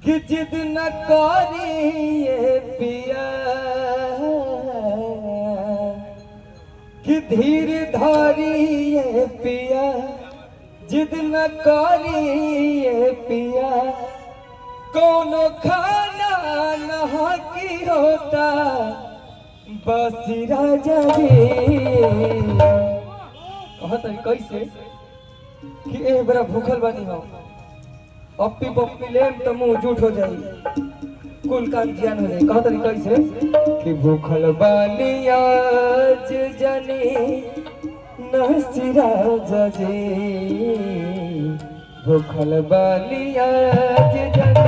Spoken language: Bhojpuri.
कि जिद न करिए पिया कि धीर धरिए पिया जिद न करिए पिया कोनो खाना न की होता बसी राजा कैसे कि ए बड़ा भूखल बनी हो अपी पप्पी लेम तो मुंह झूठ हो जाई कुल कान ज्ञान हो जाई कहा तरी कैसे कि भूखल बानी आज जनी नसिरा जजे भूखल बानी आज जनी